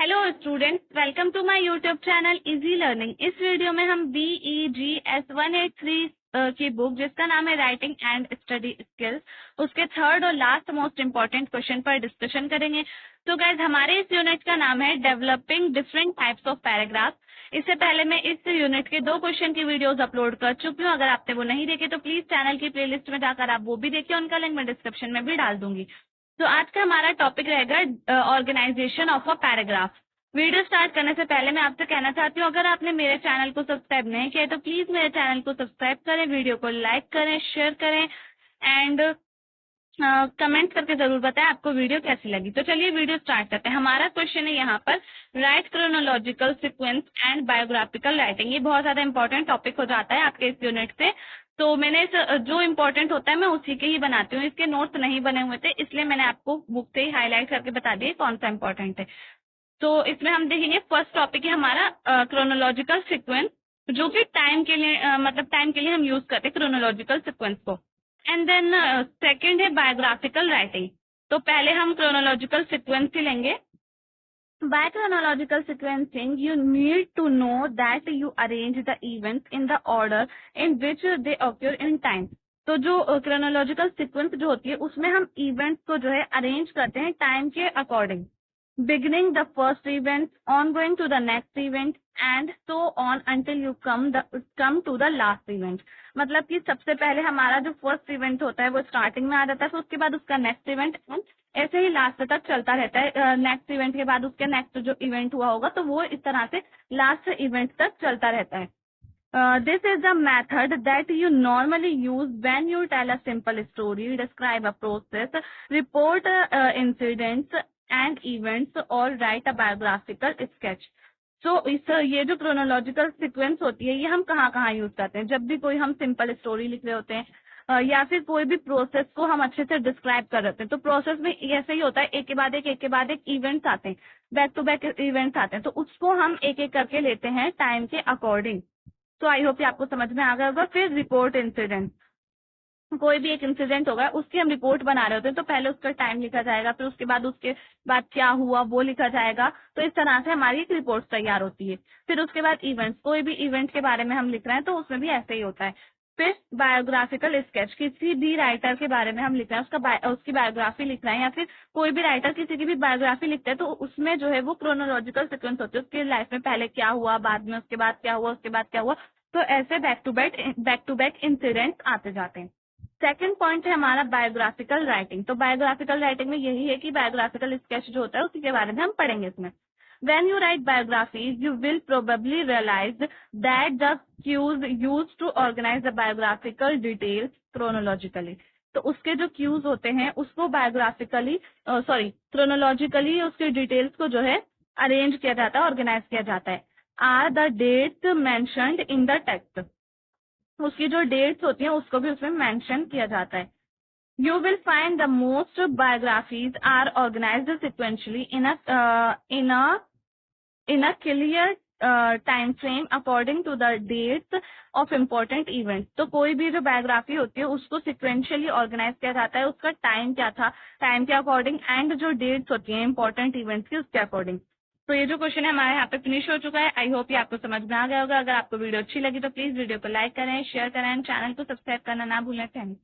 Hello students, welcome to my YouTube channel easy learning. इस video में हम BEGS 183 की बुक जिसका नाम है राइटिंग एंड स्टडी स्किल्स, उसके थर्ड और लास्ट मोस्ट इम्पोर्टेंट क्वेश्चन पर डिस्कशन करेंगे। तो गाइज, हमारे इस यूनिट का नाम है developing different types of paragraph. इससे पहले मैं इस यूनिट के 2 क्वेश्चन की वीडियोस अपलोड कर चुकी हूँ। अगर आपने वो नहीं देखे तो प्लीज चैनल की प्लेलिस्ट में जाकर आप वो भी देखिए, उनका लिंक मैं डिस्क्रिप्शन में भी डाल दूंगी। तो आज का हमारा टॉपिक रहेगा organisation of a paragraph. Video start करने से पहले मैं आपसे कहना चाहती हूँ, अगर आपने मेरे चैनल को सब्सक्राइब नहीं किया है तो प्लीज मेरे चैनल को सब्सक्राइब करें, वीडियो को लाइक करें, शेयर करें एंड कमेंट करके जरूर बताएं आपको वीडियो कैसी लगी। तो चलिए वीडियो स्टार्ट करते हैं। हमारा क्वेश्चन है यहाँ पर, right chronological sequence and biographical writing. ये बहुत ज्यादा इंपॉर्टेंट टॉपिक हो जाता है आपके इस यूनिट से। तो मैंने जो इम्पोर्टेंट होता है मैं उसी के ही बनाती हूँ, इसके नोट्स नहीं बने हुए थे, इसलिए मैंने आपको बुक से ही हाईलाइट करके बता दिए कौन सा इम्पोर्टेंट है। तो इसमें हम देखेंगे, फर्स्ट टॉपिक है हमारा क्रोनोलॉजिकल सीक्वेंस, जो कि टाइम के लिए मतलब टाइम के लिए हम यूज करते हैं क्रोनोलॉजिकल सीक्वेंस को। एंड देन सेकंड है बायोग्राफिकल राइटिंग। तो पहले हम क्रोनोलॉजिकल सीक्वेंस ही लेंगे। By chronological sequencing, you need to know that you arrange the events in the order in which they occur in time. तो जो क्रोनोलॉजिकल सीक्वेंस जो होती है उसमें हम इवेंट्स को जो है अरेंज करते हैं टाइम के according, beginning the first event, on going to the next event and so on until you come to the last event। मतलब कि सबसे पहले हमारा जो फर्स्ट इवेंट होता है वो स्टार्टिंग में आ जाता है, फिर उसके बाद उसका नेक्स्ट इवेंट, ऐसे ही लास्ट तक चलता रहता है। नेक्स्ट इवेंट के बाद उसके नेक्स्ट जो इवेंट हुआ होगा तो वो इस तरह से लास्ट इवेंट तक चलता रहता है। This is the method that you normally use when you tell a simple story, describe a process, report incidents and events, or write a biographical sketch. So ये जो क्रोनोलॉजिकल सीक्वेंस होती है ये हम कहाँ कहाँ यूज करते हैं? जब भी कोई हम सिंपल स्टोरी लिख रहे होते हैं या फिर कोई भी प्रोसेस को हम अच्छे से डिस्क्राइब कर रहे होते हैं। तो प्रोसेस में ऐसे ही होता है, एक के बाद एक इवेंट्स आते हैं, बैक टू बैक इवेंट्स आते हैं, तो उसको हम एक एक करके लेते हैं टाइम के अकॉर्डिंग। तो आई होप आपको समझ में आ गया होगा। फिर रिपोर्ट इंसिडेंट, कोई भी एक इंसिडेंट होगा उसकी हम रिपोर्ट बना रहे होते हैं, तो पहले उसका टाइम लिखा जाएगा, फिर उसके बाद क्या हुआ वो लिखा जाएगा। तो इस तरह से हमारी एक रिपोर्ट तैयार होती है। फिर उसके बाद इवेंट्स, कोई भी इवेंट के बारे में हम लिख रहे हैं तो उसमें भी ऐसे ही होता है। फिर बायोग्राफिकल स्केच, किसी भी राइटर के बारे में हम लिख रहे हैं, उसकी बायोग्राफी लिख रहे हैं, या फिर कोई भी राइटर किसी की भी बायोग्राफी लिखता है तो उसमें जो है वो क्रोनोलॉजिकल सीक्वेंस होती है, उसकी लाइफ में पहले क्या हुआ, बाद में उसके बाद क्या हुआ, उसके बाद क्या हुआ। तो ऐसे बैक टू बैक इंसिडेंट्स आते जाते हैं। सेकंड पॉइंट है हमारा बायोग्राफिकल राइटिंग। तो बायोग्राफिकल राइटिंग में यही है कि बायोग्राफिकल स्केच जो होता है उसी के बारे में हम पढ़ेंगे इसमें। When you write biographies, you will probably realize that the cues used to organize the biographical details chronologically। तो उसके जो क्यूज होते हैं उसको बायोग्राफिकली क्रोनोलॉजिकली उसके डिटेल्स को जो है अरेंज किया जाता है, ऑर्गेनाइज किया जाता है। Are the dates mentioned in the text, उसकी जो डेट्स होती हैं उसको भी उसमें मेंशन किया जाता है। You will find the most biographies are organized sequentially in a clear time frame according to the dates of important events। तो कोई भी जो बायोग्राफी होती है उसको सिक्वेंशियली ऑर्गेनाइज किया जाता है, उसका टाइम क्या था, टाइम के अकॉर्डिंग, एंड जो डेट्स होती हैं इंपॉर्टेंट इवेंट्स की उसके अकॉर्डिंग। तो ये जो क्वेश्चन है हमारे यहाँ पे फिनिश हो चुका है। आई होप ये आपको समझ में आ गया होगा। अगर आपको वीडियो अच्छी लगी तो प्लीज वीडियो को लाइक करें, शेयर करें, चैनल को सब्सक्राइब करना ना भूलें। Thank you.